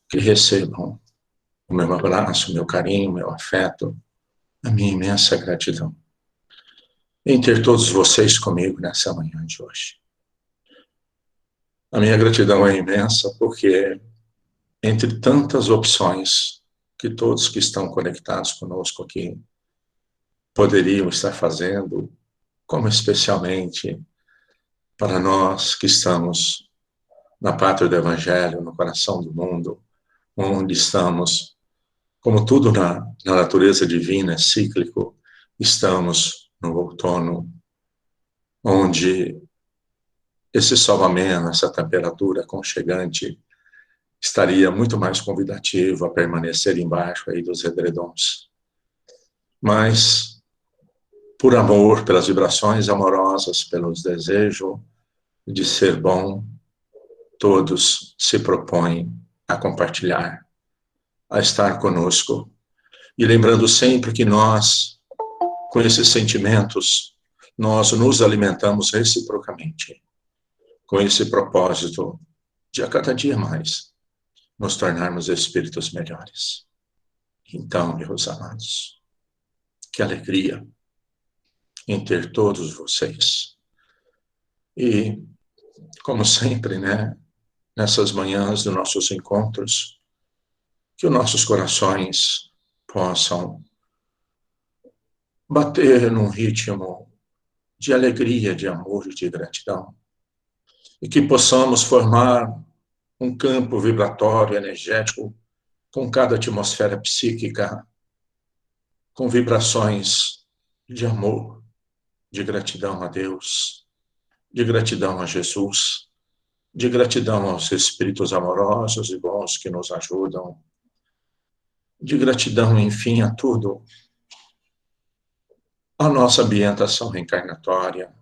que recebam o meu abraço, o meu carinho, o meu afeto, a minha imensa gratidão em ter todos vocês comigo nessa manhã de hoje. A minha gratidão é imensa porque, entre tantas opções que todos que estão conectados conosco aqui poderiam estar fazendo, como especialmente para nós que estamos na pátria do Evangelho, no coração do mundo, onde estamos, como tudo na natureza divina é cíclico, estamos no outono, onde esse sol ameno, essa temperatura aconchegante, estaria muito mais convidativo a permanecer embaixo aí dos edredons. Mas, por amor, pelas vibrações amorosas, pelos desejos de ser bom, todos se propõem a compartilhar, a estar conosco. E lembrando sempre que nós, com esses sentimentos, nós nos alimentamos reciprocamente, com esse propósito de a cada dia mais nos tornarmos espíritos melhores. Então, meus amados, que alegria em ter todos vocês. E, como sempre, né, nessas manhãs dos nossos encontros, que os nossos corações possam bater num ritmo de alegria, de amor e de gratidão. E que possamos formar um campo vibratório, energético, com cada atmosfera psíquica, com vibrações de amor, de gratidão a Deus, de gratidão a Jesus, de gratidão aos espíritos amorosos e bons que nos ajudam, de gratidão, enfim, a tudo, a nossa ambientação reencarnatória,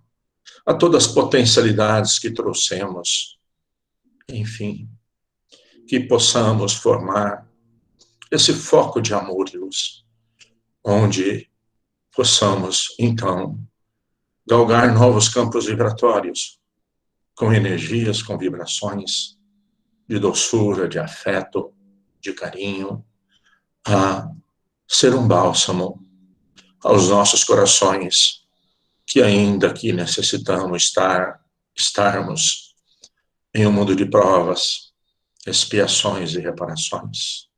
a todas as potencialidades que trouxemos, enfim, que possamos formar esse foco de amor e luz, onde possamos, então, galgar novos campos vibratórios, com energias, com vibrações de doçura, de afeto, de carinho, a ser um bálsamo aos nossos corações, que ainda aqui necessitamos estarmos em um mundo de provas, expiações e reparações.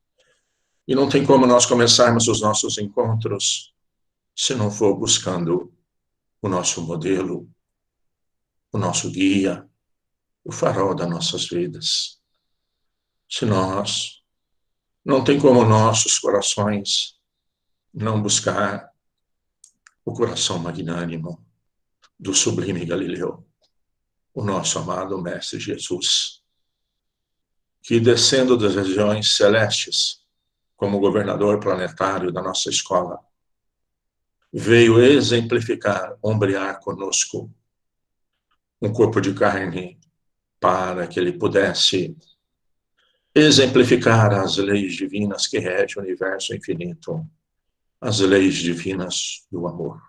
E não tem como nós começarmos os nossos encontros se não for buscando o nosso modelo, o nosso guia, o farol das nossas vidas. Se nós, não tem como nossos corações não buscar o coração magnânimo do sublime Galileu, o nosso amado Mestre Jesus, que descendo das regiões celestes, como governador planetário da nossa escola, veio exemplificar, ombrear conosco um corpo de carne para que ele pudesse exemplificar as leis divinas que regem o universo infinito, as leis divinas do amor.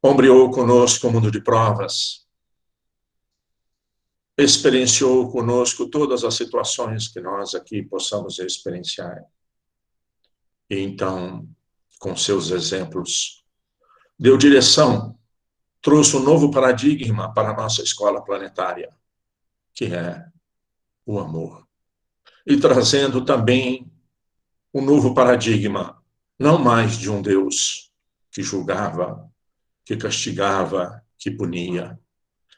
Ombreou conosco o mundo de provas, experienciou conosco todas as situações que nós aqui possamos experienciar. E então, com seus exemplos, deu direção, trouxe um novo paradigma para a nossa escola planetária, que é o amor. E trazendo também um novo paradigma, não mais de um Deus que julgava, que castigava, que punia,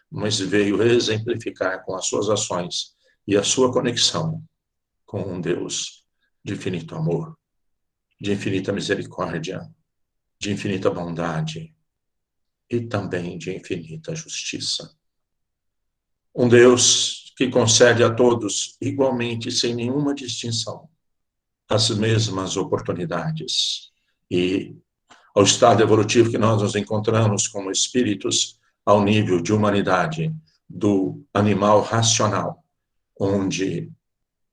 mas veio exemplificar com as suas ações e a sua conexão com um Deus de infinito amor, de infinita misericórdia, de infinita bondade e também de infinita justiça. Um Deus que concede a todos igualmente, sem nenhuma distinção, as mesmas oportunidades. E ao estado evolutivo que nós nos encontramos como espíritos, ao nível de humanidade do animal racional, onde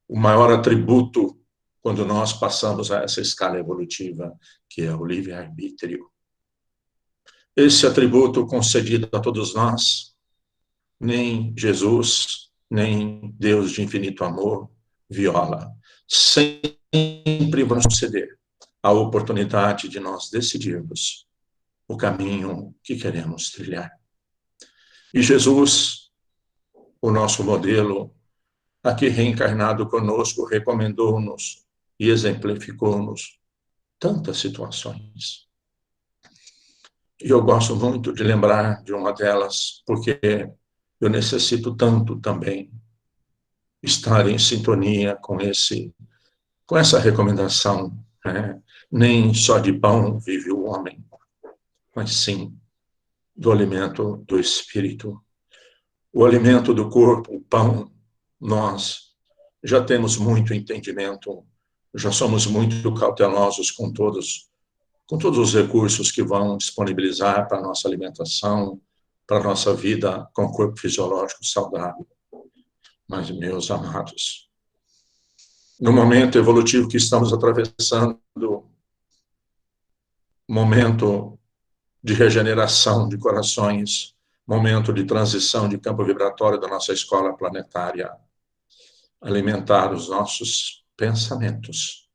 o maior atributo, quando nós passamos a essa escala evolutiva, que é o livre-arbítrio. Esse atributo concedido a todos nós, nem Jesus, nem Deus de infinito amor viola. Sempre vamos conceder a oportunidade de nós decidirmos o caminho que queremos trilhar. E Jesus, o nosso modelo, aqui reencarnado conosco, recomendou-nos e exemplificou-nos tantas situações. E eu gosto muito de lembrar de uma delas, porque eu necessito tanto também estar em sintonia com essa recomendação, né? Nem só de pão vive o homem, mas sim do alimento do espírito. O alimento do corpo, o pão, nós já temos muito entendimento, já somos muito cautelosos com todos os recursos que vão disponibilizar para a nossa alimentação, para a nossa vida com corpo fisiológico saudável. Mas, meus amados, no momento evolutivo que estamos atravessando, momento de regeneração de corações, momento de transição de campo vibratório da nossa escola planetária, alimentar os nossos pensamentos,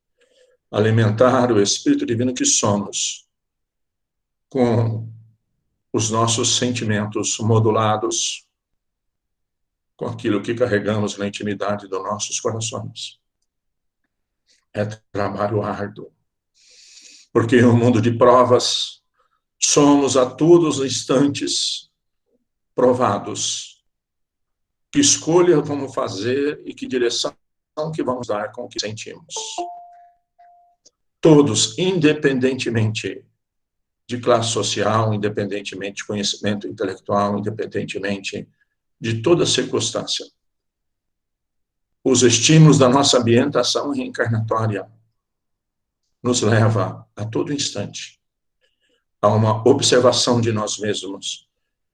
alimentar o Espírito Divino que somos, com os nossos sentimentos modulados, com aquilo que carregamos na intimidade dos nossos corações. É trabalho árduo, porque no mundo de provas, somos a todos os instantes provados. Que escolha vamos fazer e que direção que vamos dar com o que sentimos. Todos, independentemente de classe social, independentemente de conhecimento intelectual, independentemente de toda circunstância. Os estímulos da nossa ambientação reencarnatória nos leva a todo instante a uma observação de nós mesmos,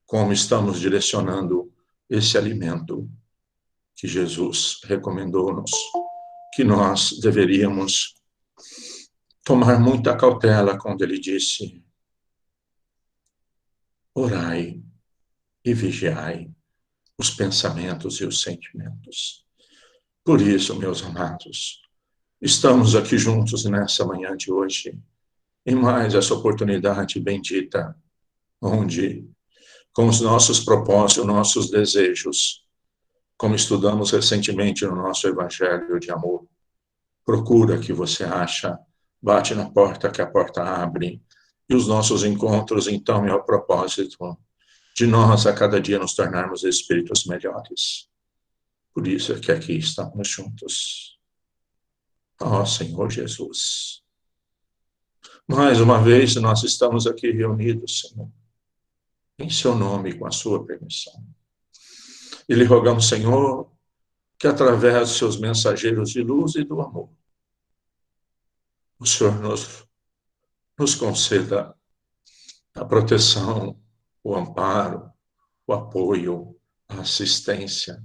como estamos direcionando esse alimento que Jesus recomendou-nos, que nós deveríamos tomar muita cautela quando ele disse: orai e vigiai os pensamentos e os sentimentos. Por isso, meus amados, estamos aqui juntos nessa manhã de hoje, em mais essa oportunidade bendita, onde, com os nossos propósitos, nossos desejos, como estudamos recentemente no nosso Evangelho de Amor, procura que você acha, bate na porta que a porta abre, e os nossos encontros, então, é o propósito de nós a cada dia nos tornarmos espíritos melhores. Por isso é que aqui estamos juntos. Ó Senhor Jesus, mais uma vez nós estamos aqui reunidos, Senhor, em seu nome, com a sua permissão. E lhe rogamos, Senhor, que através dos seus mensageiros de luz e do amor, o Senhor nos conceda a proteção, o amparo, o apoio, a assistência,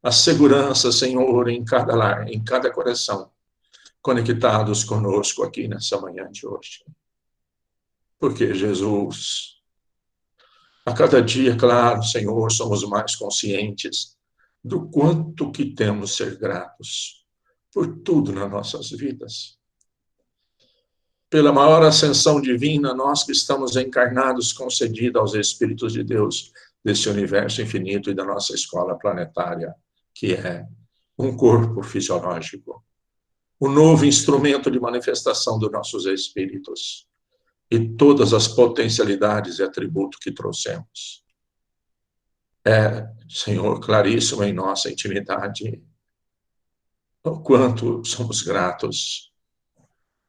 a segurança, Senhor, em cada lar, em cada coração, conectados conosco aqui nessa manhã de hoje. Porque, Jesus, a cada dia, claro, Senhor, somos mais conscientes do quanto que temos ser gratos por tudo nas nossas vidas. Pela maior ascensão divina, nós que estamos encarnados, concedida aos Espíritos de Deus, desse universo infinito e da nossa escola planetária, que é um corpo fisiológico, o novo instrumento de manifestação dos nossos espíritos e todas as potencialidades e atributos que trouxemos. É, Senhor, claríssimo em nossa intimidade o quanto somos gratos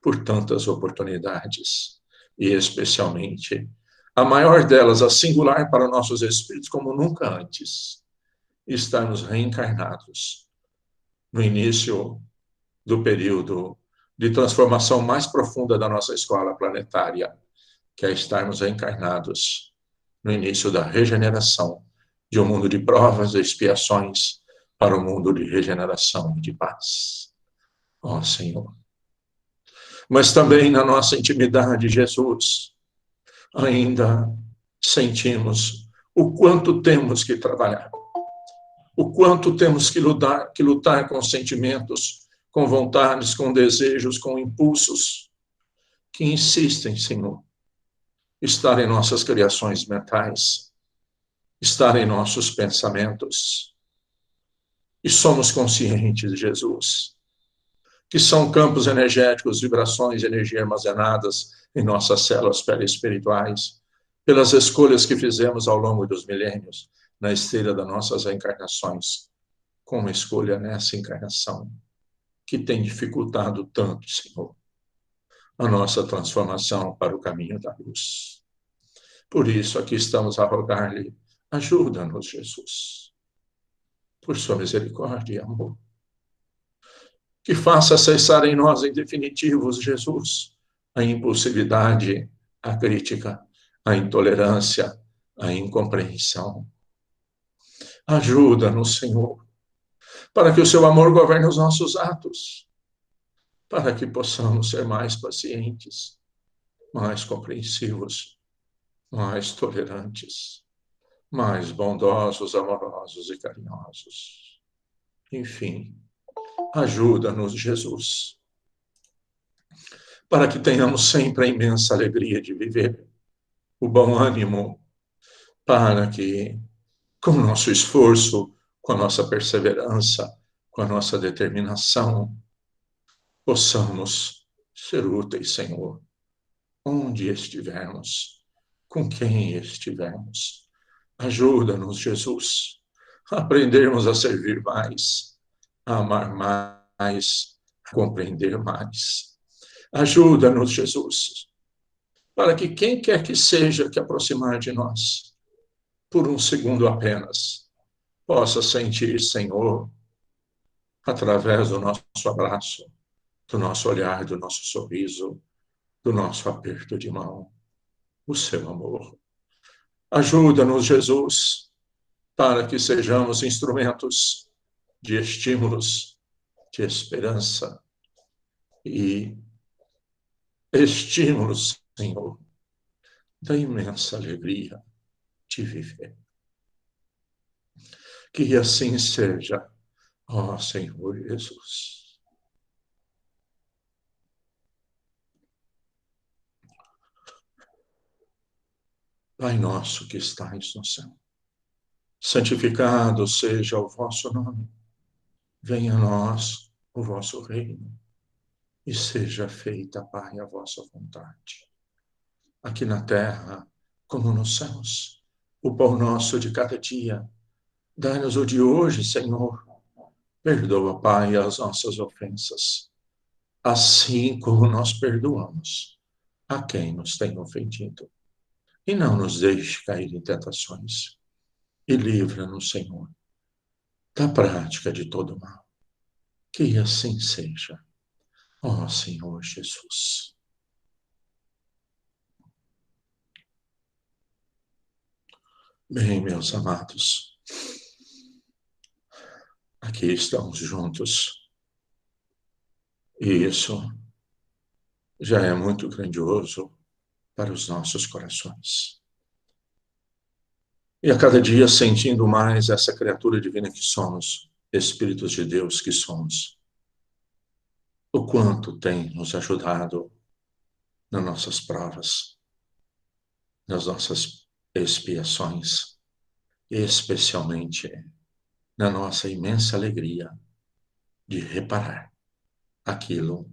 por tantas oportunidades e, especialmente, a maior delas, a singular para nossos espíritos como nunca antes, estarmos reencarnados no início do período de transformação mais profunda da nossa escola planetária, que é estarmos reencarnados no início da regeneração de um mundo de provas e expiações para um mundo de regeneração e de paz. Ó Senhor. Mas também na nossa intimidade, Jesus, ainda sentimos o quanto temos que trabalhar o quanto temos que lutar com sentimentos, com vontades, com desejos, com impulsos que insistem, Senhor, estar em nossas criações mentais, estar em nossos pensamentos. E somos conscientes, Jesus, que são campos energéticos, vibrações de energia armazenadas em nossas células perispirituais, pelas escolhas que fizemos ao longo dos milênios, na esteira das nossas reencarnações, com uma escolha nessa encarnação, que tem dificultado tanto, Senhor, a nossa transformação para o caminho da luz. Por isso, aqui estamos a rogar-lhe, ajuda-nos, Jesus, por sua misericórdia e amor. Que faça cessar em nós, em definitivos, Jesus, a impulsividade, a crítica, a intolerância, a incompreensão. Ajuda-nos, Senhor, para que o seu amor governe os nossos atos, para que possamos ser mais pacientes, mais compreensivos, mais tolerantes, mais bondosos, amorosos e carinhosos. Enfim, ajuda-nos, Jesus, para que tenhamos sempre a imensa alegria de viver, o bom ânimo, para que, com o nosso esforço, com a nossa perseverança, com a nossa determinação, possamos ser úteis, Senhor, onde estivermos, com quem estivermos. Ajuda-nos, Jesus, a aprendermos a servir mais, a amar mais, a compreender mais. Ajuda-nos, Jesus, para que quem quer que seja que aproximar de nós, por um segundo apenas, possa sentir, Senhor, através do nosso abraço, do nosso olhar, do nosso sorriso, do nosso aperto de mão, o seu amor. Ajuda-nos, Jesus, para que sejamos instrumentos de estímulos, de esperança e estímulos, Senhor, da imensa alegria de viver. Que assim seja, ó Senhor Jesus. Pai nosso que estais no céu, santificado seja o vosso nome. Venha a nós o vosso reino e seja feita, Pai, a vossa vontade, aqui na terra como nos céus. O pão nosso de cada dia, dai-nos o de hoje, Senhor. Perdoa, Pai, as nossas ofensas, assim como nós perdoamos a quem nos tem ofendido. E não nos deixe cair em tentações. E livra-nos, Senhor, da prática de todo mal. Que assim seja, ó Senhor Jesus. Bem, meus amados, aqui estamos juntos. E isso já é muito grandioso para os nossos corações. E a cada dia sentindo mais essa criatura divina que somos, Espíritos de Deus que somos, o quanto tem nos ajudado nas nossas provas, nas nossas expiações, e especialmente na nossa imensa alegria de reparar aquilo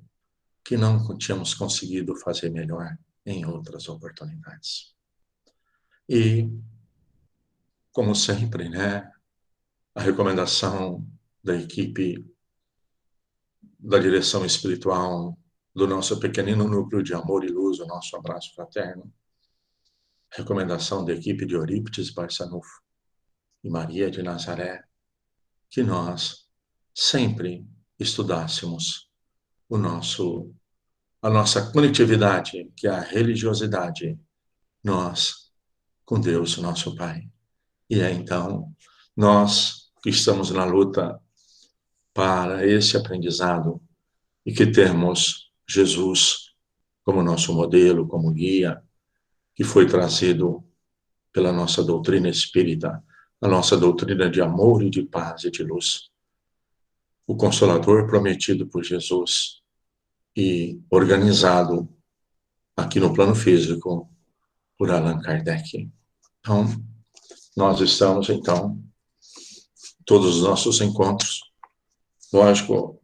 que não tínhamos conseguido fazer melhor em outras oportunidades. E, como sempre, né, a recomendação da equipe da direção espiritual do nosso pequenino núcleo de amor e luz, o nosso abraço fraterno, recomendação da equipe de Eurípides Barçanufo e Maria de Nazaré, que nós sempre estudássemos a nossa conectividade, que é a religiosidade, nós com Deus, nosso Pai. E é então nós que estamos na luta para esse aprendizado e que temos Jesus como nosso modelo, como guia, que foi trazido pela nossa doutrina espírita a nossa doutrina de amor e de paz e de luz, o Consolador prometido por Jesus e organizado aqui no plano físico por Allan Kardec. Então, nós estamos, todos os nossos encontros, lógico,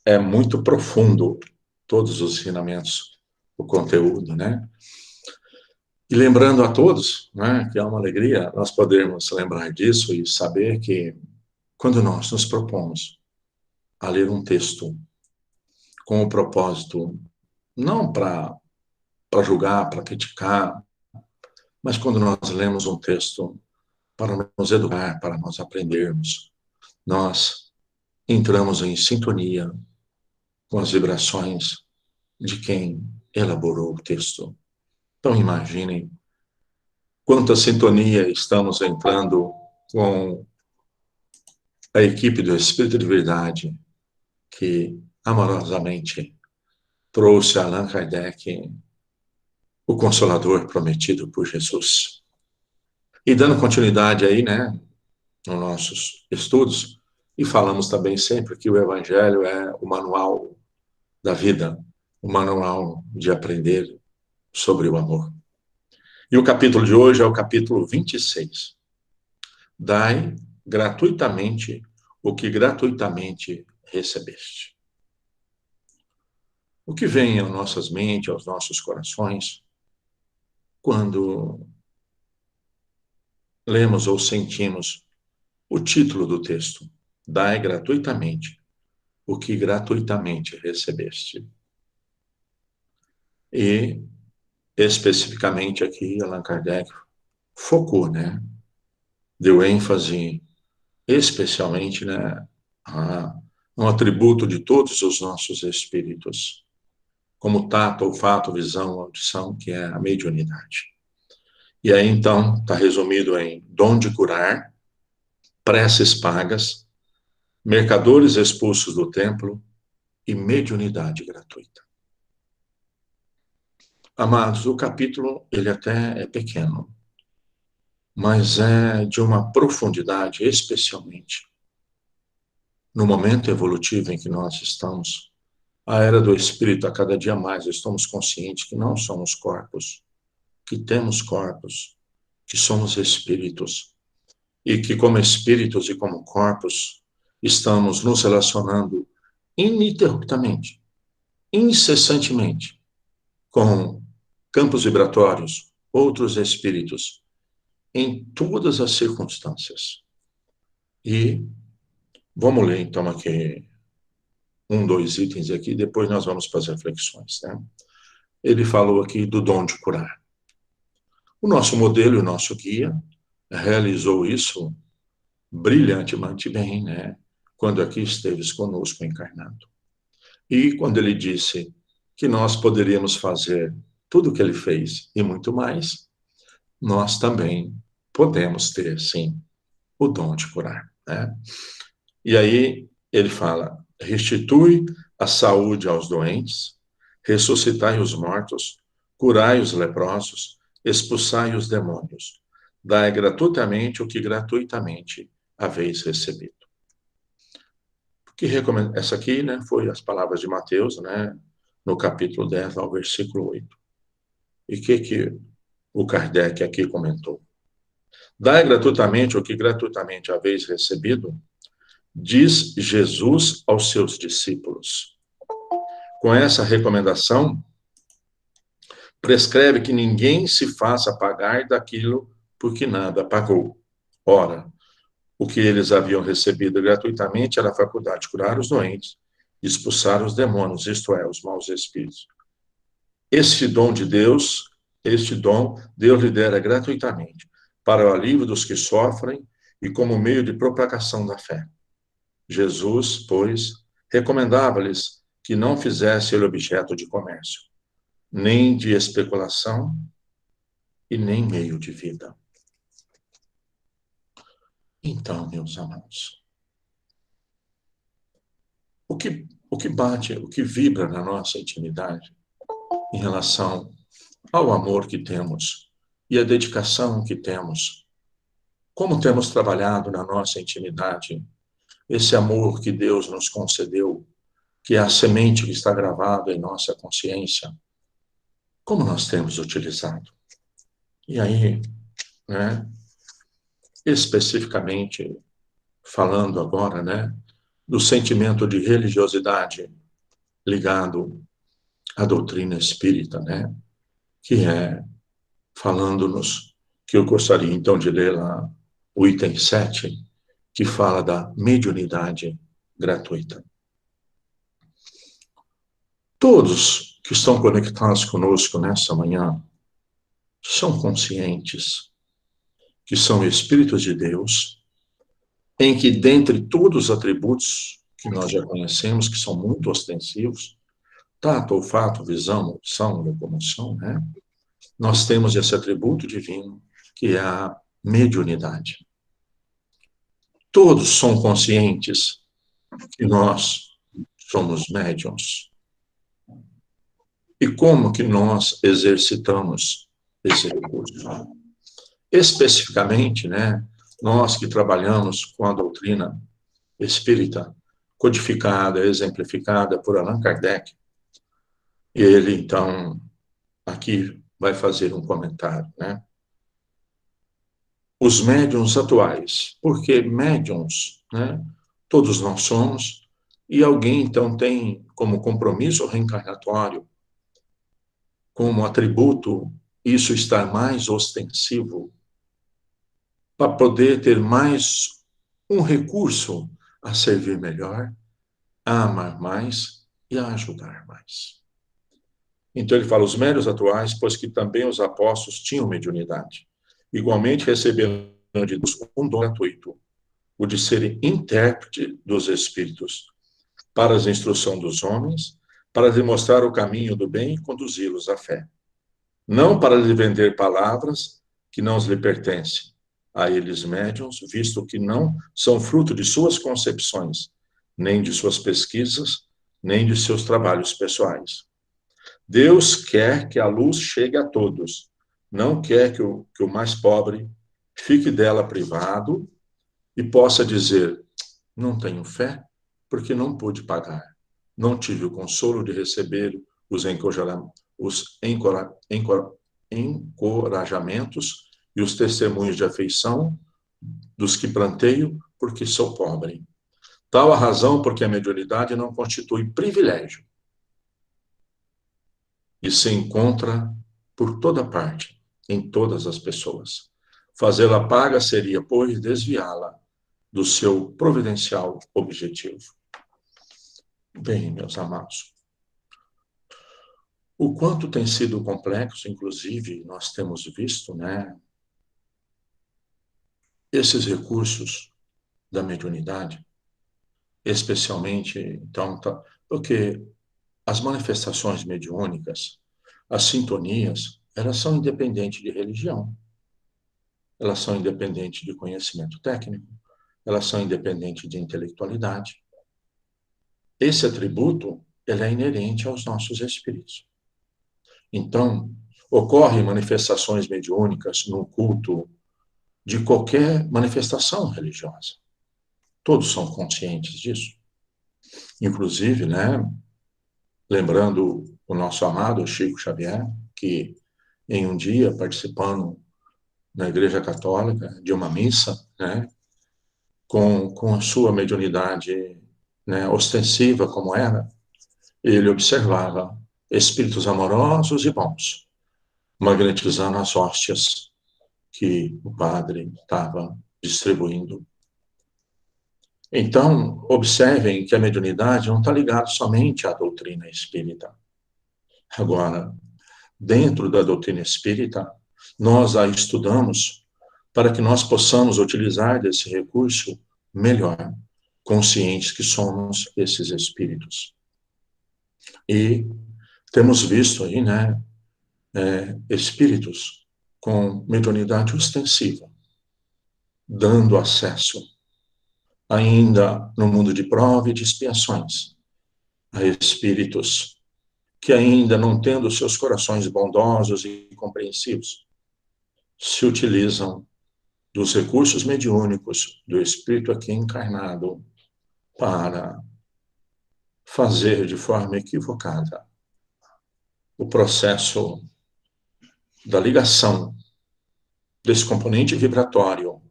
é muito profundo todos os ensinamentos, o conteúdo, né? E lembrando a todos, né, que é uma alegria nós podermos lembrar disso e saber que quando nós nos propomos a ler um texto com o propósito não para julgar, para criticar, mas quando nós lemos um texto para nos educar, para nós aprendermos, nós entramos em sintonia com as vibrações de quem elaborou o texto. Então imaginem quanta sintonia estamos entrando com a equipe do Espírito de Verdade, que amorosamente trouxe a Allan Kardec, o Consolador prometido por Jesus. E dando continuidade aí, né, nos nossos estudos, e falamos também sempre que o Evangelho é o manual da vida, o manual de aprender sobre o amor. E o capítulo de hoje é o capítulo 26. Dai gratuitamente o que gratuitamente recebeste. O que vem às nossas mentes, aos nossos corações, quando lemos ou sentimos o título do texto, dai gratuitamente o que gratuitamente recebeste. E, especificamente aqui, Allan Kardec focou, né? Deu ênfase, especialmente, né, a um atributo de todos os nossos espíritos, como tato, olfato, visão, audição, que é a mediunidade. E aí, então, está resumido em dom de curar, preces pagas, mercadores expulsos do templo e mediunidade gratuita. Amados, o capítulo, ele até é pequeno, mas é de uma profundidade, especialmente no momento evolutivo em que nós estamos, a era do espírito, a cada dia mais estamos conscientes que não somos corpos, que temos corpos, que somos espíritos, e que como espíritos e como corpos estamos nos relacionando ininterruptamente, incessantemente, com campos vibratórios, outros espíritos, em todas as circunstâncias. E vamos ler então aqui dois itens aqui, depois nós vamos para as reflexões, né? Ele falou aqui do dom de curar. O nosso modelo, o nosso guia, realizou isso brilhantemente bem, né? Quando aqui esteves conosco encarnado. E quando ele disse que nós poderíamos fazer tudo o que ele fez e muito mais, nós também podemos ter, sim, o dom de curar, né? E aí ele fala, restitui a saúde aos doentes, ressuscitai os mortos, curai os leprosos, expulsai os demônios, dai gratuitamente o que gratuitamente haveis recebido. Essa aqui, né, foi as palavras de Mateus, né, no capítulo 10, ao versículo 8. E o que o Kardec aqui comentou? Dai gratuitamente o que gratuitamente haveis recebido, diz Jesus aos seus discípulos. Com essa recomendação, prescreve que ninguém se faça pagar daquilo por que nada pagou. Ora, o que eles haviam recebido gratuitamente era a faculdade de curar os doentes e expulsar os demônios, isto é, os maus espíritos. Este dom, Deus lhe dera gratuitamente, para o alívio dos que sofrem e como meio de propagação da fé. Jesus, pois, recomendava-lhes que não fizesse ele objeto de comércio, nem de especulação e nem meio de vida. Então, meus amados, o que bate, o que vibra na nossa intimidade em relação ao amor que temos e a dedicação que temos como temos trabalhado na nossa intimidade esse amor que Deus nos concedeu, que é a semente que está gravada em nossa consciência, como nós temos utilizado? E aí, né, especificamente falando agora, né, do sentimento de religiosidade ligado à doutrina espírita, né, que é falando-nos, que eu gostaria então de ler lá o item 7, que fala da mediunidade gratuita. Todos que estão conectados conosco nessa manhã são conscientes que são espíritos de Deus, em que, dentre todos os atributos que nós já conhecemos, que são muito ostensivos, tato, olfato, visão, audição, locomoção, né? Nós temos esse atributo divino, que é a mediunidade. Todos são conscientes que nós somos médiuns. E como que nós exercitamos esse recurso? Especificamente, né, nós que trabalhamos com a doutrina espírita, codificada, exemplificada por Allan Kardec, ele, então, aqui vai fazer um comentário, né? Os médiuns atuais, porque médiuns, né, todos nós somos, e alguém, então, tem como compromisso reencarnatório, como atributo, isso estar mais ostensivo, para poder ter mais um recurso a servir melhor, a amar mais e a ajudar mais. Então ele fala, os médiuns atuais, pois que também os apóstolos tinham mediunidade. Igualmente receberam de Deus um dom gratuito, o de serem intérprete dos espíritos, para a instrução dos homens, para demonstrar o caminho do bem e conduzi-los à fé. Não para lhe vender palavras que não lhe pertencem a eles médiuns, visto que não são fruto de suas concepções, nem de suas pesquisas, nem de seus trabalhos pessoais. Deus quer que a luz chegue a todos, não quer que o mais pobre fique dela privado e possa dizer, não tenho fé porque não pude pagar, não tive o consolo de receber os encorajamentos e os testemunhos de afeição dos que planteio porque sou pobre. Tal a razão porque a mediunidade não constitui privilégio e se encontra por toda parte, em todas as pessoas. Fazê-la paga seria, pois, desviá-la do seu providencial objetivo. Bem, meus amados, o quanto tem sido complexo, inclusive, nós temos visto, né, esses recursos da mediunidade, especialmente, então, porque as manifestações mediúnicas, as sintonias, elas são independentes de religião, elas são independentes de conhecimento técnico, elas são independentes de intelectualidade. Esse atributo, ele é inerente aos nossos espíritos. Então, ocorrem manifestações mediúnicas no culto de qualquer manifestação religiosa. Todos são conscientes disso. Inclusive, né, lembrando o nosso amado Chico Xavier, que em um dia, participando na Igreja Católica de uma missa, né, com a sua mediunidade, né, ostensiva como era, ele observava espíritos amorosos e bons, magnetizando as hóstias que o padre estava distribuindo. Então, observem que a mediunidade não está ligada somente à doutrina espírita. Agora, dentro da doutrina espírita, nós a estudamos para que nós possamos utilizar desse recurso melhor, conscientes que somos esses espíritos. E temos visto aí, né, espíritos com mediunidade ostensiva, dando acesso, ainda no mundo de prova e de expiações, a espíritos que ainda não tendo seus corações bondosos e compreensivos, se utilizam dos recursos mediúnicos do Espírito aqui encarnado para fazer de forma equivocada o processo da ligação desse componente vibratório,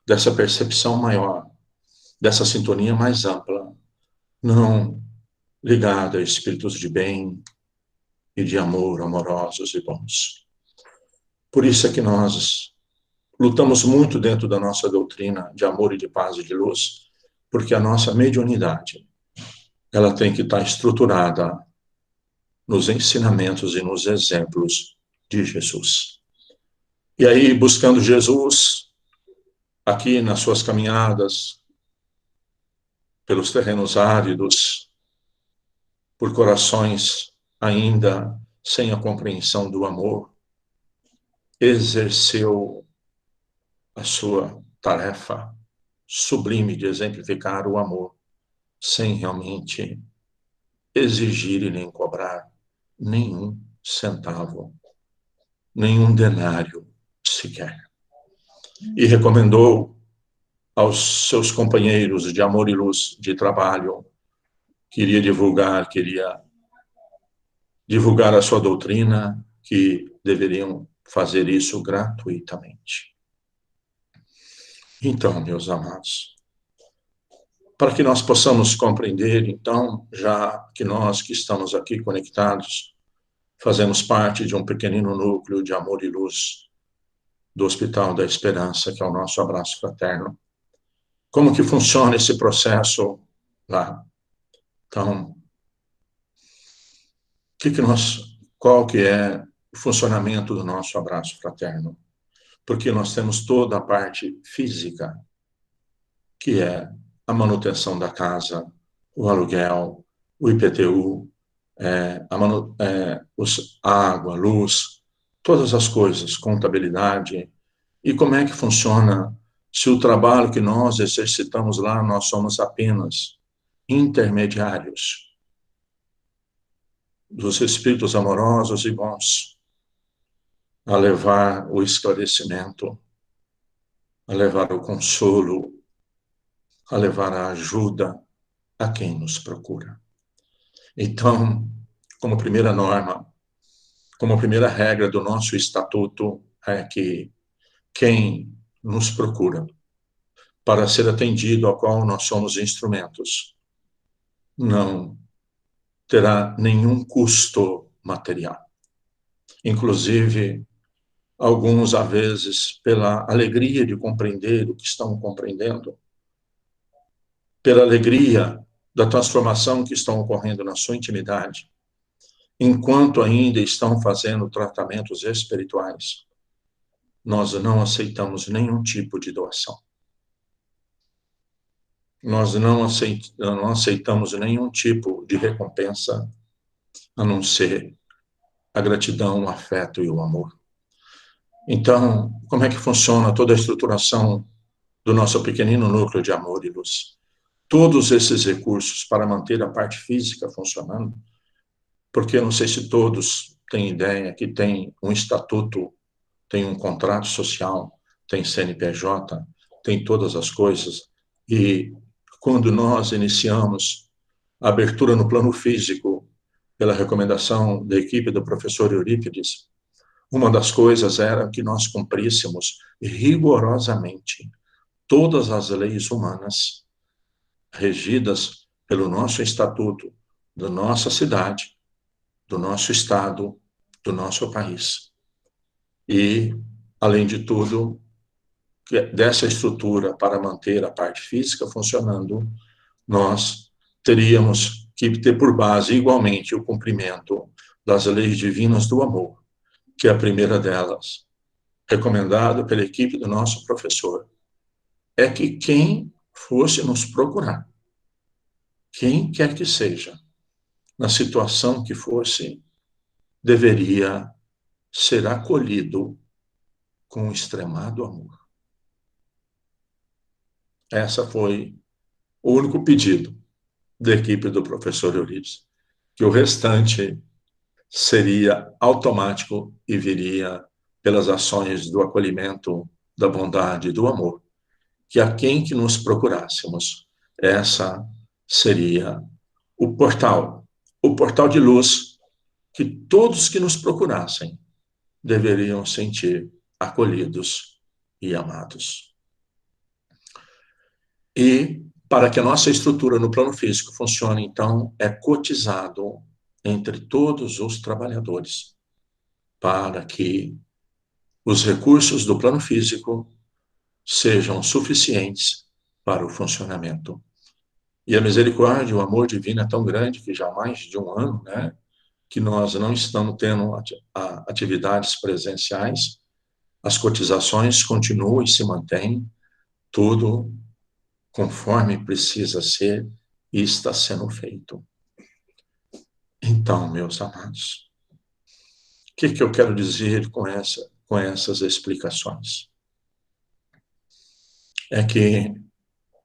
dessa percepção maior, dessa sintonia mais ampla, não ligada a espíritos de bem e de amor, amorosos e bons. Por isso é que nós lutamos muito dentro da nossa doutrina de amor e de paz e de luz, porque a nossa mediunidade, ela tem que estar estruturada nos ensinamentos e nos exemplos de Jesus. E aí, buscando Jesus, aqui nas suas caminhadas, pelos terrenos áridos, por corações ainda sem a compreensão do amor, exerceu a sua tarefa sublime de exemplificar o amor, sem realmente exigir e nem cobrar nenhum centavo, nenhum denário sequer. E recomendou aos seus companheiros de amor e luz de trabalho, queria divulgar a sua doutrina, que deveriam fazer isso gratuitamente. Então, meus amados, para que nós possamos compreender, então, já que nós que estamos aqui conectados, fazemos parte de um pequenino núcleo de amor e luz do Hospital da Esperança, que é o nosso abraço fraterno. Como que funciona esse processo lá? Então, qual que é o funcionamento do nosso abraço fraterno? Porque nós temos toda a parte física, que é a manutenção da casa, o aluguel, o IPTU, água, luz, todas as coisas, contabilidade. E como é que funciona se o trabalho que nós exercitamos lá, nós somos apenas intermediários dos espíritos amorosos e bons, a levar o esclarecimento, a levar o consolo, a levar a ajuda a quem nos procura. Então, como primeira norma, como primeira regra do nosso estatuto, é que quem nos procura para ser atendido, ao qual nós somos instrumentos, não terá nenhum custo material. Inclusive, alguns, às vezes, pela alegria de compreender o que estão compreendendo, pela alegria da transformação que estão ocorrendo na sua intimidade, enquanto ainda estão fazendo tratamentos espirituais, nós não aceitamos nenhum tipo de doação. Nós não aceitamos nenhum tipo de recompensa, a não ser a gratidão, o afeto e o amor. Então, como é que funciona toda a estruturação do nosso pequenino núcleo de amor e luz? Todos esses recursos para manter a parte física funcionando, porque eu não sei se todos têm ideia que tem um estatuto, tem um contrato social, tem CNPJ, tem todas as coisas, e quando nós iniciamos a abertura no plano físico, pela recomendação da equipe do professor Eurípides, uma das coisas era que nós cumpríssemos rigorosamente todas as leis humanas regidas pelo nosso estatuto, da nossa cidade, do nosso estado, do nosso país. E, além de tudo, dessa estrutura para manter a parte física funcionando, nós teríamos que ter por base igualmente o cumprimento das leis divinas do amor, que é a primeira delas, recomendada pela equipe do nosso professor, é que quem fosse nos procurar, quem quer que seja, na situação que fosse, deveria ser acolhido com extremado amor. Essa foi o único pedido da equipe do professor Eurípides, que o restante seria automático e viria pelas ações do acolhimento da bondade e do amor, que a quem que nos procurássemos, essa seria o portal de luz que todos que nos procurassem deveriam sentir acolhidos e amados. E para que a nossa estrutura no plano físico funcione, então, é cotizado entre todos os trabalhadores para que os recursos do plano físico sejam suficientes para o funcionamento. E a misericórdia, o amor divino é tão grande que já há mais de um ano, né, que nós não estamos tendo atividades presenciais, as cotizações continuam e se mantêm, tudo conforme precisa ser e está sendo feito. Então, meus amados, o que eu quero dizer com essas explicações? É que,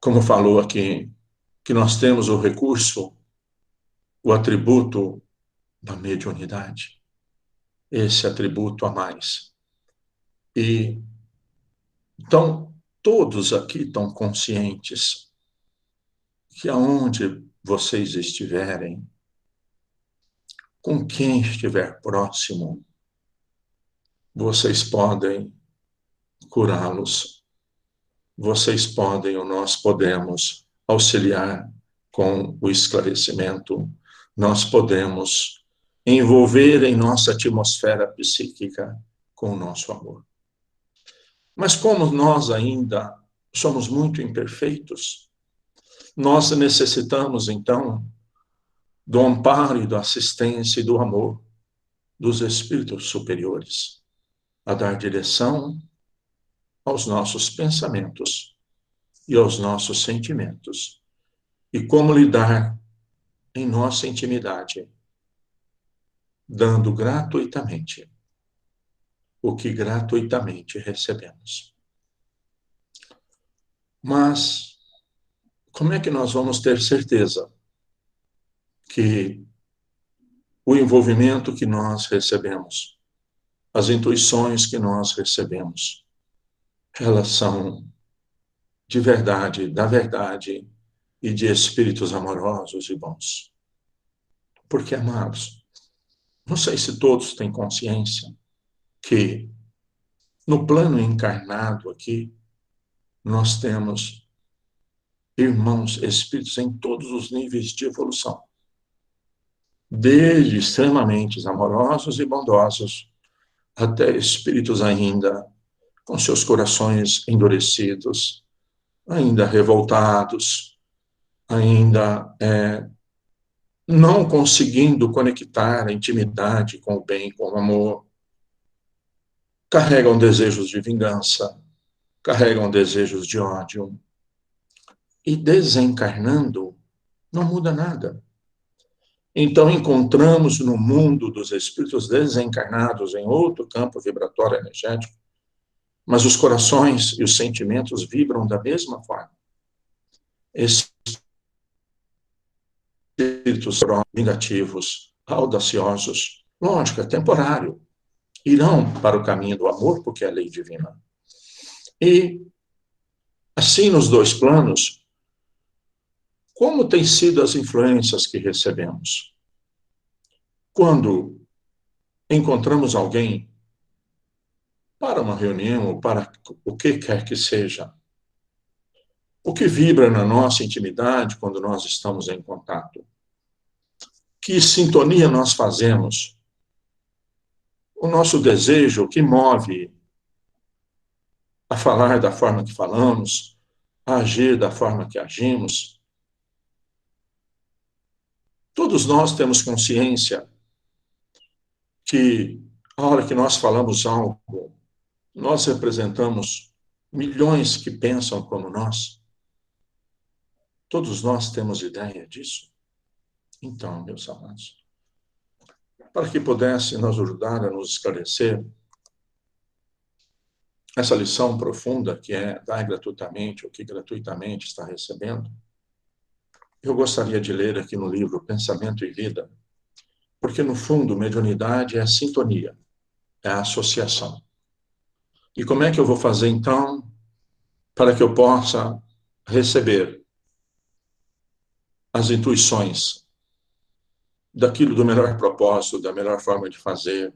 como falou aqui, que nós temos o recurso, o atributo da mediunidade, esse atributo a mais. E, então, todos aqui estão conscientes que aonde vocês estiverem, com quem estiver próximo, vocês podem curá-los, vocês podem ou nós podemos auxiliar com o esclarecimento, nós podemos envolver em nossa atmosfera psíquica com o nosso amor. Mas como nós ainda somos muito imperfeitos, nós necessitamos, então, do amparo e da assistência e do amor dos espíritos superiores, a dar direção aos nossos pensamentos e aos nossos sentimentos, e como lidar em nossa intimidade, dando gratuitamente o que gratuitamente recebemos. Mas como é que nós vamos ter certeza que o envolvimento que nós recebemos, as intuições que nós recebemos, elas são de verdade, da verdade e de espíritos amorosos e bons? Porque, amados, não sei se todos têm consciência que no plano encarnado aqui, nós temos irmãos espíritos em todos os níveis de evolução, desde extremamente amorosos e bondosos até espíritos ainda com seus corações endurecidos, ainda revoltados, ainda não conseguindo conectar a intimidade com o bem, com o amor, carregam desejos de vingança, carregam desejos de ódio, e desencarnando não muda nada. Então encontramos no mundo dos espíritos desencarnados em outro campo vibratório energético, mas os corações e os sentimentos vibram da mesma forma. Espíritos vingativos, audaciosos, lógico, é temporário, irão para o caminho do amor, porque é a lei divina. E, assim, nos dois planos, como têm sido as influências que recebemos? Quando encontramos alguém para uma reunião, ou para o que quer que seja, o que vibra na nossa intimidade quando nós estamos em contato? Que sintonia nós fazemos? O nosso desejo, o que move a falar da forma que falamos, a agir da forma que agimos? Todos nós temos consciência que, a hora que nós falamos algo, nós representamos milhões que pensam como nós. Todos nós temos ideia disso. Então, meus amados, para que pudesse nos ajudar a nos esclarecer essa lição profunda que é dar gratuitamente o que gratuitamente está recebendo, eu gostaria de ler aqui no livro Pensamento e Vida, porque, no fundo, mediunidade é a sintonia, é a associação. E como é que eu vou fazer, então, para que eu possa receber as intuições daquilo do melhor propósito, da melhor forma de fazer,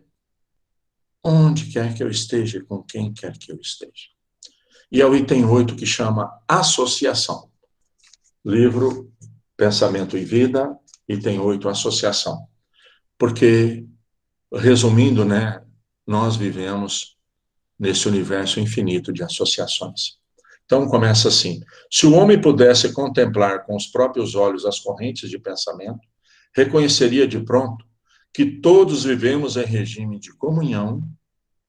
onde quer que eu esteja, com quem quer que eu esteja. E é o item 8 que chama associação. Livro Pensamento e Vida, item 8, associação. Porque, resumindo, né, nós vivemos nesse universo infinito de associações. Então, começa assim: se o homem pudesse contemplar com os próprios olhos as correntes de pensamento, reconheceria de pronto que todos vivemos em regime de comunhão,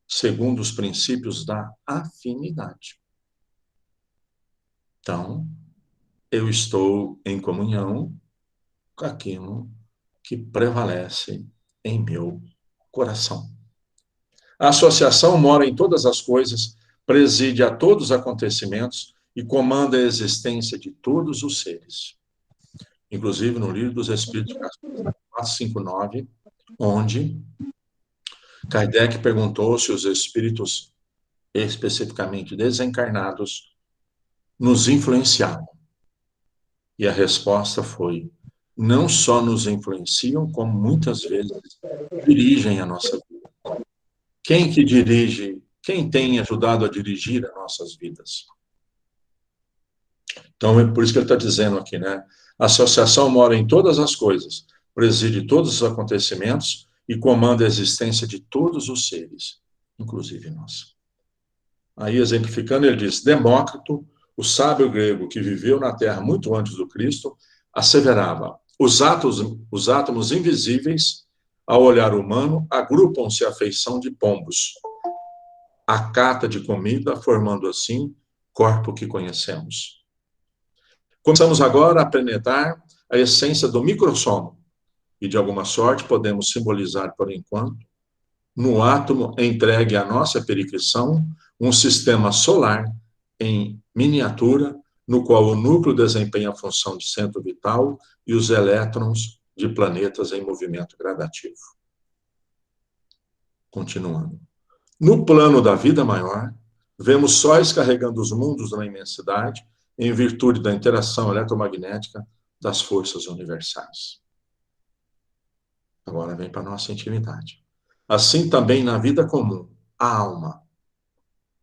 segundo os princípios da afinidade. Então, eu estou em comunhão com aquilo que prevalece em meu coração. A associação mora em todas as coisas, preside a todos os acontecimentos e comanda a existência de todos os seres. Inclusive no Livro dos Espíritos, 459, onde Kardec perguntou se os espíritos, especificamente desencarnados, nos influenciavam. E a resposta foi: não só nos influenciam, como muitas vezes dirigem a nossa vida. Quem que dirige, quem tem ajudado a dirigir as nossas vidas? Então, é por isso que ele está dizendo aqui, né? A associação mora em todas as coisas, preside todos os acontecimentos e comanda a existência de todos os seres, inclusive nós. Aí, exemplificando, ele diz: Demócrito, o sábio grego que viveu na Terra muito antes do Cristo, asseverava: os átomos invisíveis, ao olhar humano, agrupam-se à feição de pombos, à cata de comida, formando assim corpo que conhecemos. Começamos agora a penetrar a essência do microsomo, e de alguma sorte podemos simbolizar, por enquanto, no átomo entregue à nossa pericrição, um sistema solar em miniatura, no qual o núcleo desempenha a função de centro vital e os elétrons de planetas em movimento gradativo. Continuando. No plano da vida maior, vemos sóis carregando os mundos na imensidade, em virtude da interação eletromagnética das forças universais. Agora vem para a nossa intimidade. Assim também na vida comum, a alma,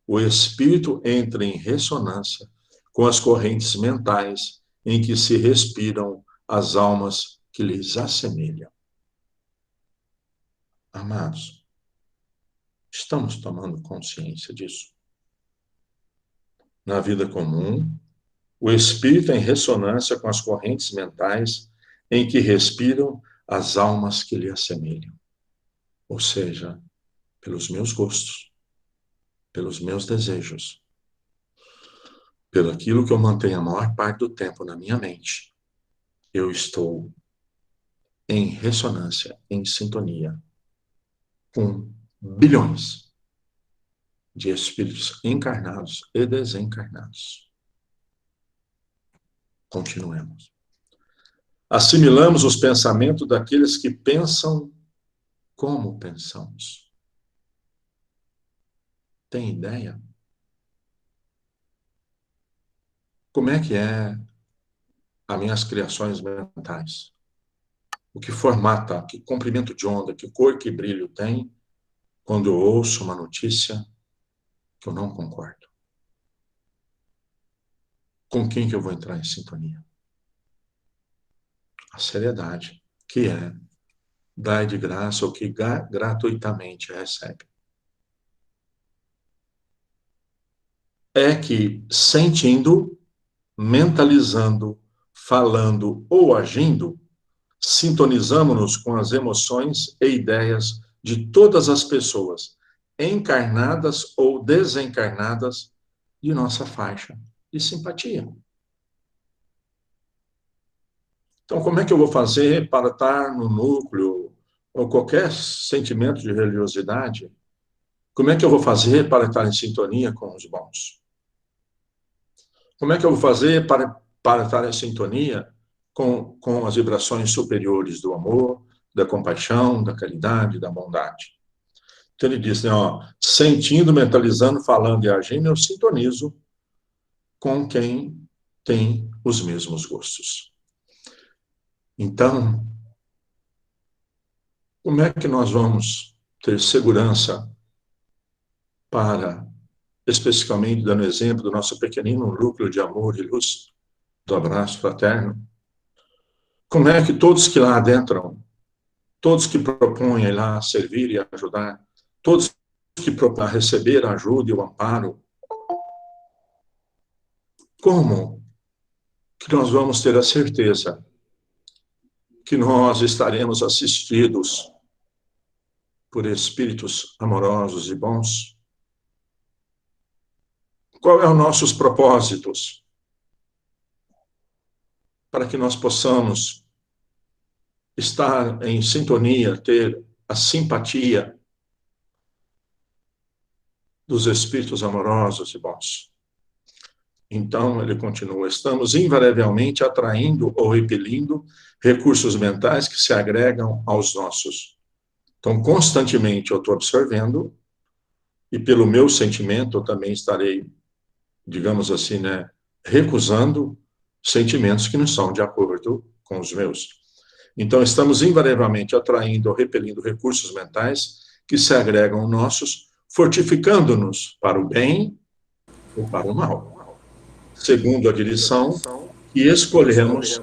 o espírito entra em ressonância com as correntes mentais em que se respiram as almas que lhes assemelham. Amados, estamos tomando consciência disso? Na vida comum, o espírito em ressonância com as correntes mentais em que respiram as almas que lhe assemelham. Ou seja, pelos meus gostos, pelos meus desejos, pelo aquilo que eu mantenho a maior parte do tempo na minha mente, eu estou em ressonância, em sintonia com bilhões de espíritos encarnados e desencarnados. Continuemos. Assimilamos os pensamentos daqueles que pensam como pensamos. Tem ideia? Como é que as minhas criações mentais? O que formata, que comprimento de onda, que cor, que brilho tem quando eu ouço uma notícia que eu não concordo? Com quem que eu vou entrar em sintonia? A seriedade, que é dar de graça o que gratuitamente recebe. É que sentindo, mentalizando, falando ou agindo, sintonizamos-nos com as emoções e ideias de todas as pessoas, encarnadas ou desencarnadas, de nossa faixa de simpatia. Então, como é que eu vou fazer para estar no núcleo, ou qualquer sentimento de religiosidade? Como é que eu vou fazer para estar em sintonia com os bons? Como é que eu vou fazer para estar em sintonia com as vibrações superiores do amor, da compaixão, da caridade, da bondade? Então ele diz, né, ó, sentindo, mentalizando, falando e agindo, eu sintonizo com quem tem os mesmos gostos. Então, como é que nós vamos ter segurança para, especificamente dando exemplo do nosso pequenino núcleo de amor e luz, do abraço fraterno, como é que todos que lá adentram, todos que propõem lá servir e ajudar, todos que propõem receber a ajuda e o amparo, como que nós vamos ter a certeza que nós estaremos assistidos por espíritos amorosos e bons? Qual é os nossos propósitos para que nós possamos estar em sintonia, ter a simpatia dos espíritos amorosos e bons? Então, ele continua, estamos invariavelmente atraindo ou repelindo recursos mentais que se agregam aos nossos. Então, constantemente eu estou absorvendo e pelo meu sentimento eu também estarei, digamos assim, né, recusando sentimentos que não são de acordo com os meus. Então, estamos invariavelmente atraindo ou repelindo recursos mentais que se agregam aos nossos, fortificando-nos para o bem ou para o mal, segundo a direção que escolhemos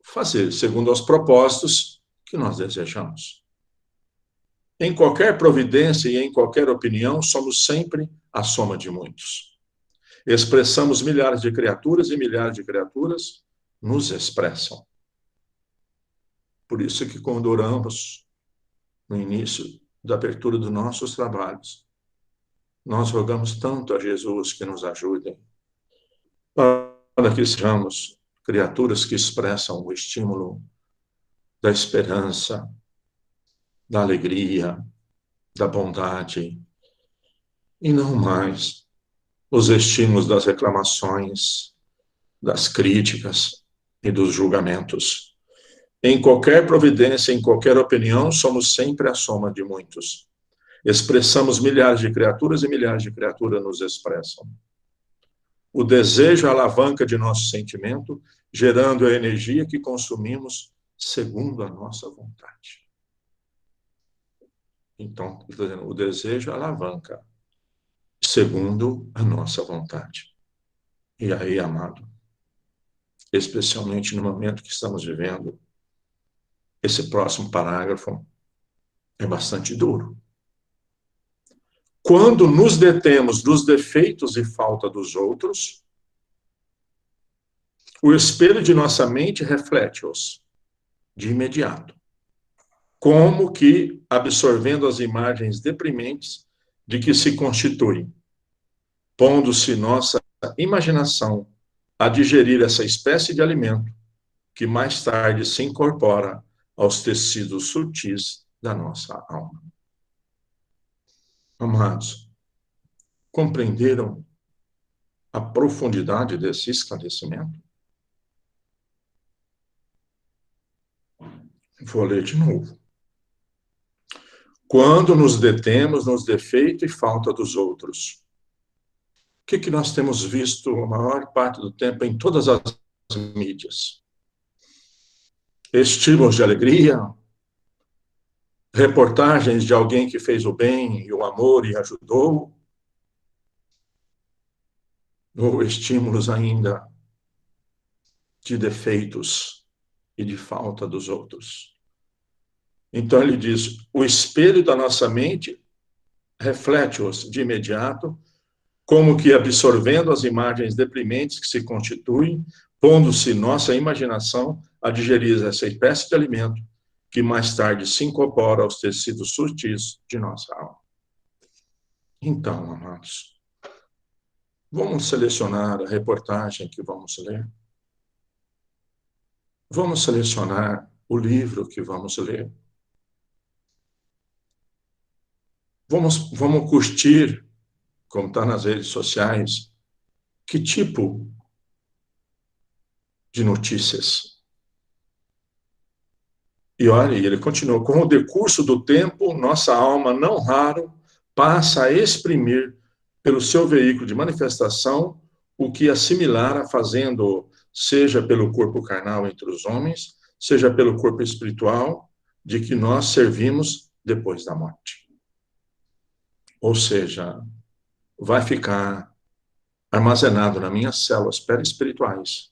fazer, segundo os propósitos que nós desejamos. Em qualquer providência e em qualquer opinião, somos sempre a soma de muitos. Expressamos milhares de criaturas e milhares de criaturas nos expressam. Por isso que quando oramos no início da abertura dos nossos trabalhos, nós rogamos tanto a Jesus que nos ajude para que sejamos criaturas que expressam o estímulo da esperança, da alegria, da bondade, e não mais os estímulos das reclamações, das críticas e dos julgamentos. Em qualquer providência, em qualquer opinião, somos sempre a soma de muitos. Expressamos milhares de criaturas e milhares de criaturas nos expressam. O desejo é a alavanca de nosso sentimento, gerando a energia que consumimos segundo a nossa vontade. Então, o desejo é a alavanca, segundo a nossa vontade. E aí, amado, especialmente no momento que estamos vivendo, esse próximo parágrafo é bastante duro. Quando nos detemos dos defeitos e falta dos outros, o espelho de nossa mente reflete-os de imediato, como que absorvendo as imagens deprimentes de que se constitui, pondo-se nossa imaginação a digerir essa espécie de alimento que mais tarde se incorpora aos tecidos sutis da nossa alma. Amados, compreenderam a profundidade desse esclarecimento? Vou ler de novo. Quando nos detemos nos defeitos e falta dos outros, o que nós temos visto a maior parte do tempo em todas as mídias? Estímulos de alegria, reportagens de alguém que fez o bem e o amor e ajudou, ou estímulos ainda de defeitos e de falta dos outros. Então ele diz, o espelho da nossa mente reflete-os de imediato, como que absorvendo as imagens deprimentes que se constituem, pondo-se nossa imaginação a digerir essa espécie de alimento que mais tarde se incorpora aos tecidos sutis de nossa alma. Então, amados, vamos selecionar a reportagem que vamos ler. Vamos selecionar o livro que vamos ler. Vamos curtir, como está nas redes sociais, que tipo de notícias. E olha, ele continua, com o decurso do tempo, nossa alma, não raro, passa a exprimir, pelo seu veículo de manifestação, o que assimilara, fazendo, seja pelo corpo carnal entre os homens, seja pelo corpo espiritual, de que nós servimos depois da morte. Ou seja, vai ficar armazenado nas minhas células perispirituais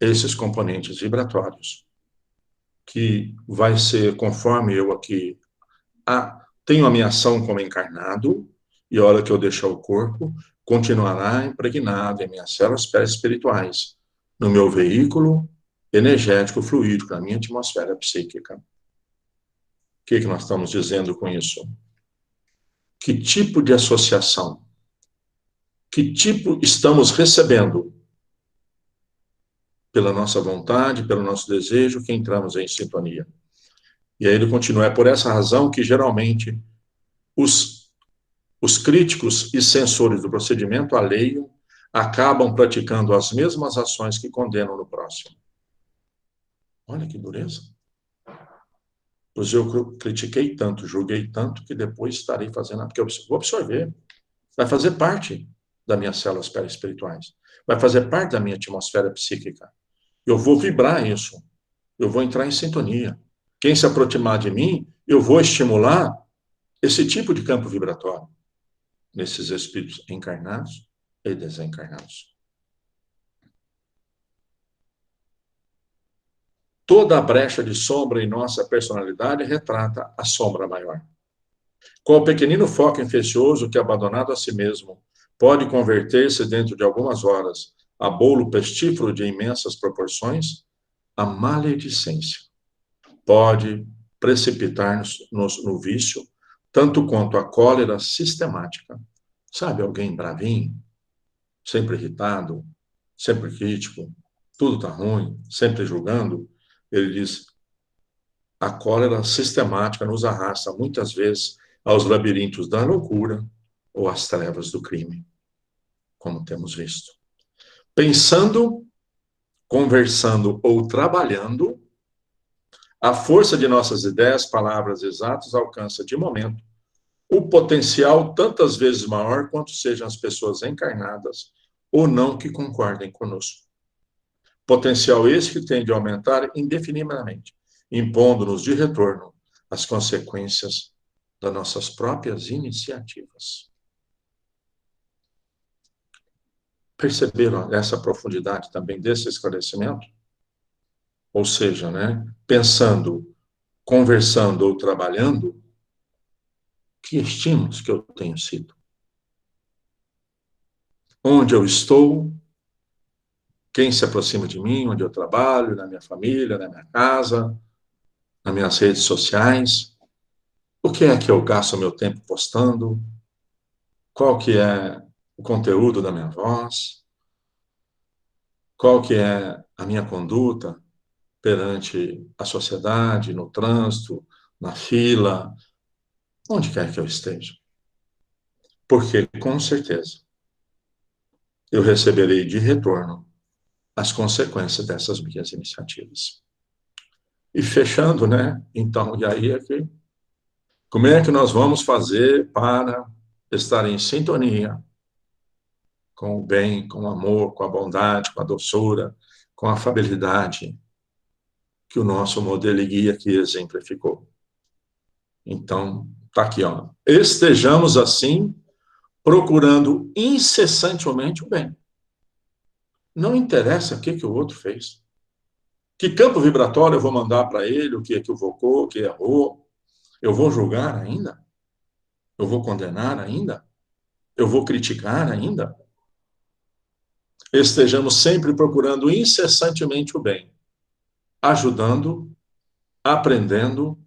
esses componentes vibratórios, que vai ser conforme eu aqui tenho a minha ação como encarnado, e a hora que eu deixar o corpo, continuará impregnado em minhas células perispirituais, no meu veículo energético fluídico, na minha atmosfera psíquica. O que nós estamos dizendo com isso? Que tipo de associação? Que tipo estamos recebendo? Pela nossa vontade, pelo nosso desejo, que entramos em sintonia. E aí ele continua, é por essa razão que geralmente os críticos e censores do procedimento alheio acabam praticando as mesmas ações que condenam no próximo. Olha que dureza. Pois eu critiquei tanto, julguei tanto, que depois estarei fazendo, porque eu vou absorver. Vai fazer parte das minhas células perispirituais. Vai fazer parte da minha atmosfera psíquica. Eu vou vibrar isso. Eu vou entrar em sintonia. Quem se aproximar de mim, eu vou estimular esse tipo de campo vibratório nesses espíritos encarnados e desencarnados. Toda a brecha de sombra em nossa personalidade retrata a sombra maior. Qual pequenino foco infeccioso que, abandonado a si mesmo, pode converter-se dentro de algumas horas a bolo pestífero de imensas proporções, a maledicência pode precipitar-nos no vício, tanto quanto a cólera sistemática. Sabe, alguém bravinho, sempre irritado, sempre crítico, tudo está ruim, sempre julgando. Ele diz, a cólera sistemática nos arrasta muitas vezes aos labirintos da loucura ou às trevas do crime, como temos visto. Pensando, conversando ou trabalhando, a força de nossas ideias, palavras exatas alcança de momento o potencial tantas vezes maior quanto sejam as pessoas encarnadas ou não que concordem conosco. Potencial esse que tende a aumentar indefinidamente, impondo-nos de retorno as consequências das nossas próprias iniciativas. Perceberam essa profundidade também desse esclarecimento? Ou seja, pensando, conversando ou trabalhando, que estímulos que eu tenho sido? Onde eu estou? Quem se aproxima de mim? Onde eu trabalho? Na minha família? Na minha casa? Nas minhas redes sociais? O que é que eu gasto meu tempo postando? Qual que é o conteúdo da minha voz? Qual que é a minha conduta perante a sociedade, no trânsito, na fila, onde quer que eu esteja? Porque, com certeza, eu receberei de retorno as consequências dessas minhas iniciativas. E fechando, então, e aí como é que nós vamos fazer para estar em sintonia com o bem, com o amor, com a bondade, com a doçura, com a afabilidade que o nosso modelo e guia aqui exemplificou? Então, está aqui, ó. Estejamos assim, procurando incessantemente o bem. Não interessa o que o outro fez. Que campo vibratório eu vou mandar para ele, o que equivocou, o que errou. Eu vou julgar ainda? Eu vou condenar ainda? Eu vou criticar ainda? Estejamos sempre procurando incessantemente o bem, ajudando, aprendendo,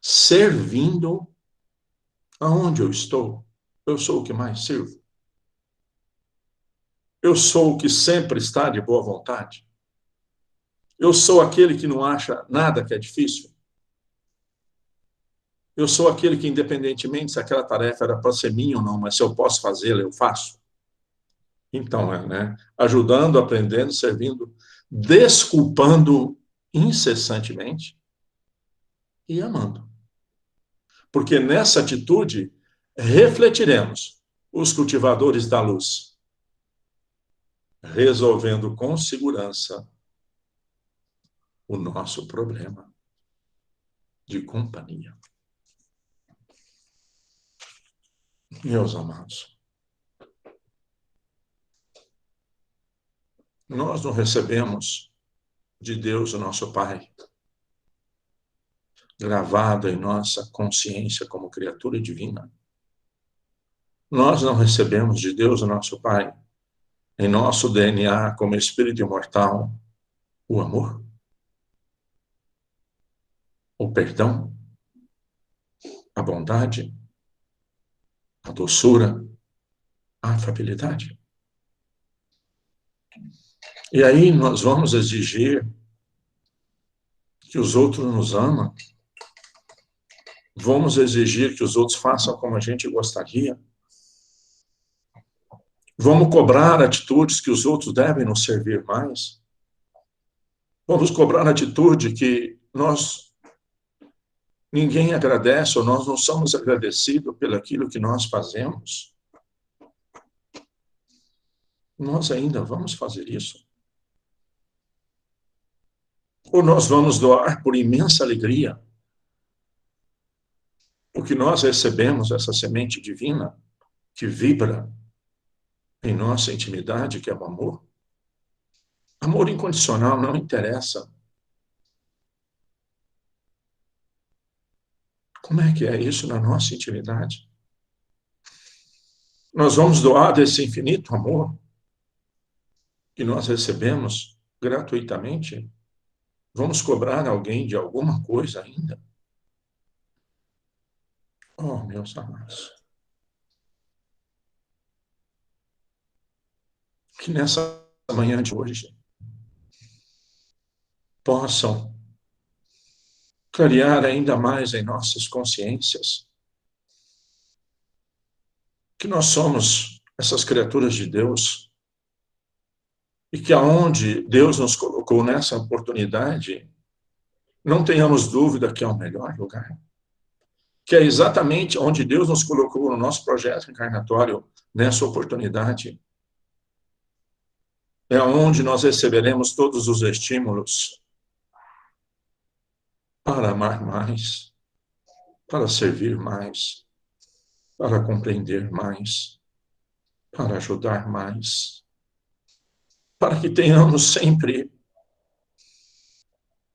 servindo. Aonde eu estou? Eu sou o que mais sirvo? Eu sou o que sempre está de boa vontade? Eu sou aquele que não acha nada que é difícil? Eu sou aquele que, independentemente se aquela tarefa era para ser minha ou não, mas se eu posso fazê-la, eu faço? Então, ajudando, aprendendo, servindo, desculpando incessantemente, e amando. Porque nessa atitude refletiremos os cultivadores da luz, resolvendo com segurança o nosso problema de companhia. Meus amados, nós não recebemos de Deus, o nosso Pai, gravado em nossa consciência como criatura divina. Nós não recebemos de Deus, o nosso Pai, em nosso DNA como espírito imortal, o amor, o perdão, a bondade, a doçura, a afabilidade. E aí nós vamos exigir que os outros nos amem, vamos exigir que os outros façam como a gente gostaria, vamos cobrar atitudes que os outros devem nos servir mais, vamos cobrar atitude que ninguém agradece ou nós não somos agradecidos pelo aquilo que nós fazemos. Nós ainda vamos fazer isso? Ou nós vamos doar por imensa alegria o que nós recebemos, essa semente divina que vibra em nossa intimidade, que é o amor? Amor incondicional não interessa. Como é que é isso na nossa intimidade? Nós vamos doar desse infinito amor que nós recebemos gratuitamente? Vamos cobrar alguém de alguma coisa ainda? Oh, meus amados, que nessa manhã de hoje possam clarear ainda mais em nossas consciências que nós somos essas criaturas de Deus e que aonde Deus nos colocou nessa oportunidade, não tenhamos dúvida que é o melhor lugar, que é exatamente onde Deus nos colocou no nosso projeto encarnatório, nessa oportunidade. É onde nós receberemos todos os estímulos para amar mais, para servir mais, para compreender mais, para ajudar mais, para que tenhamos sempre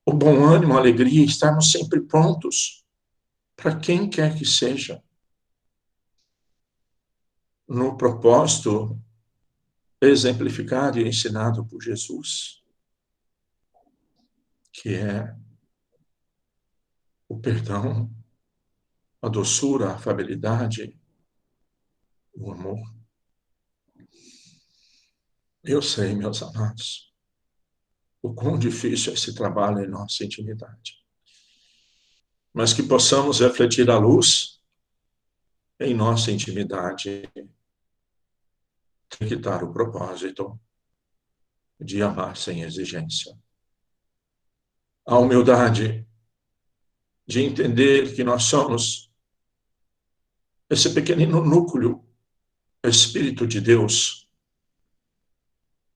o bom ânimo, a alegria, estarmos sempre prontos para quem quer que seja, no propósito exemplificado e ensinado por Jesus, que é o perdão, a doçura, a afabilidade, o amor. Eu sei, meus amados, o quão difícil é esse trabalho em nossa intimidade, mas que possamos refletir a luz em nossa intimidade, tem que dar o propósito de amar sem exigência. A humildade de entender que nós somos esse pequenino núcleo, Espírito de Deus,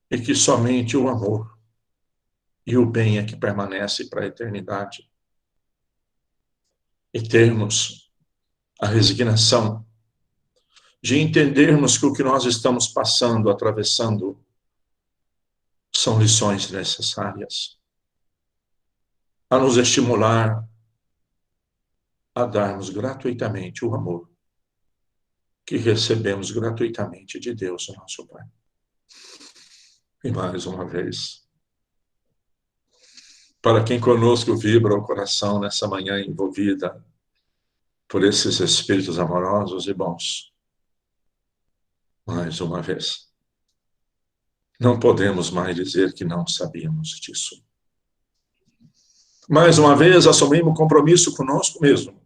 e que somente o amor e o bem é que permanece para a eternidade. E termos a resignação de entendermos que o que nós estamos passando, atravessando, são lições necessárias a nos estimular a darmos gratuitamente o amor que recebemos gratuitamente de Deus, nosso Pai. E mais uma vez, para quem conosco vibra o coração nessa manhã envolvida por esses espíritos amorosos e bons, mais uma vez, não podemos mais dizer que não sabíamos disso. Mais uma vez, assumimos compromisso conosco mesmo,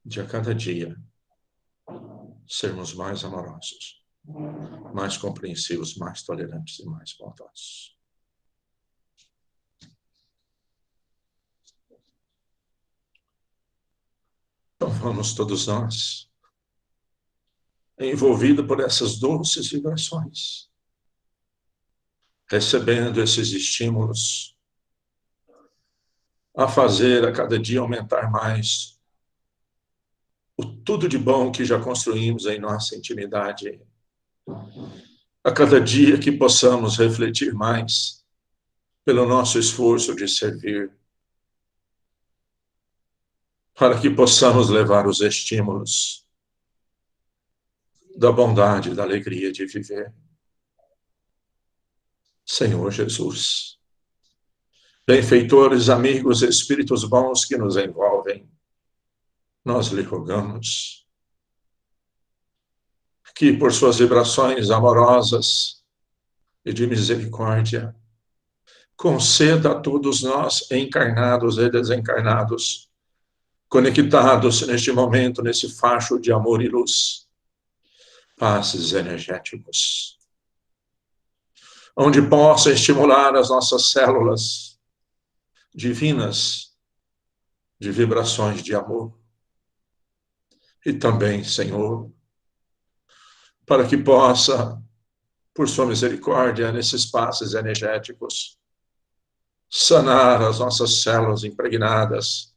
de a cada dia sermos mais amorosos, mais compreensivos, mais tolerantes e mais bondosos. vamos todos nós, envolvidos por essas doces vibrações, recebendo esses estímulos a fazer a cada dia aumentar mais o tudo de bom que já construímos em nossa intimidade. A cada dia que possamos refletir mais pelo nosso esforço de servir, para que possamos levar os estímulos da bondade, da alegria de viver. Senhor Jesus, benfeitores, amigos, espíritos bons que nos envolvem, nós lhe rogamos que, por suas vibrações amorosas e de misericórdia, conceda a todos nós, encarnados e desencarnados, conectados neste momento, nesse facho de amor e luz, passes energéticos, onde possa estimular as nossas células divinas de vibrações de amor. E também, Senhor, para que possa, por sua misericórdia, nesses passes energéticos, sanar as nossas células impregnadas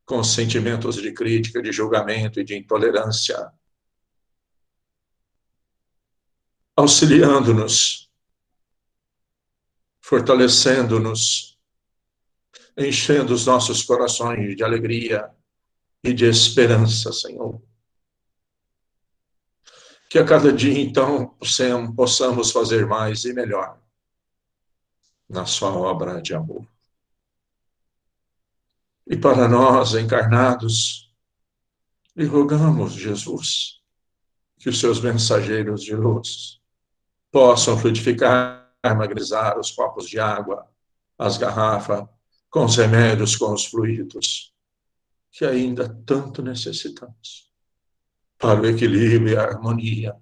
com sentimentos de crítica, de julgamento e de intolerância, auxiliando-nos, fortalecendo-nos, enchendo os nossos corações de alegria e de esperança, Senhor. Que a cada dia, então, possamos fazer mais e melhor na sua obra de amor. E para nós, encarnados, lhe rogamos, Jesus, que os seus mensageiros de luz possam frutificar, magnetizar os copos de água, as garrafas, com os remédios, com os fluidos, que ainda tanto necessitamos, para o equilíbrio e a harmonia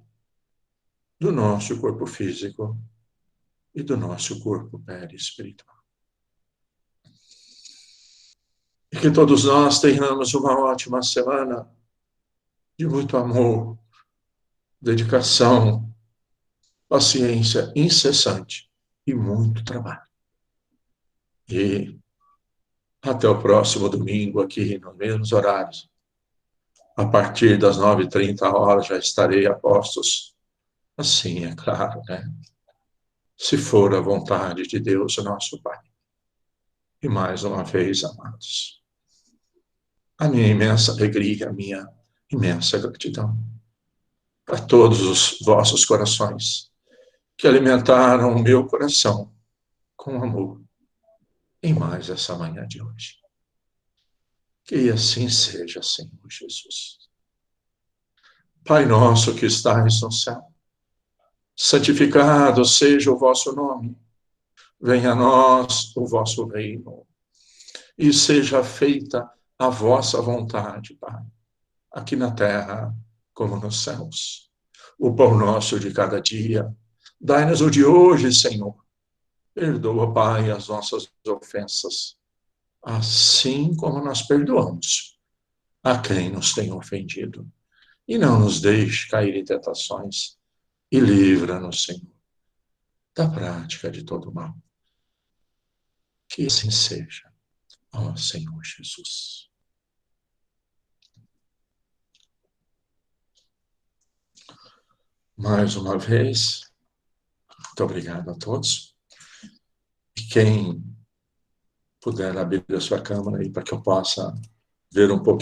do nosso corpo físico e do nosso corpo perispiritual. E que todos nós tenhamos uma ótima semana de muito amor, dedicação, paciência incessante e muito trabalho. E até o próximo domingo aqui nos mesmos horários. A partir das 9h30 já estarei a postos. Assim, é claro, né? Se for a vontade de Deus, o nosso Pai. E mais uma vez, amados, a minha imensa alegria, a minha imensa gratidão para todos os vossos corações que alimentaram o meu coração com amor em mais essa manhã de hoje. Que assim seja, Senhor Jesus. Pai nosso que estais no céu, santificado seja o vosso nome. Venha a nós o vosso reino e seja feita a vossa vontade, Pai, aqui na terra como nos céus. O pão nosso de cada dia, dai-nos o de hoje, Senhor. Perdoa, Pai, as nossas ofensas, assim como nós perdoamos a quem nos tem ofendido. E não nos deixe cair em tentações, e livra-nos, Senhor, da prática de todo mal. Que assim seja, ó Senhor Jesus. Mais uma vez, muito obrigado a todos. E quem puder abrir a sua câmera aí para que eu possa ver um pouquinho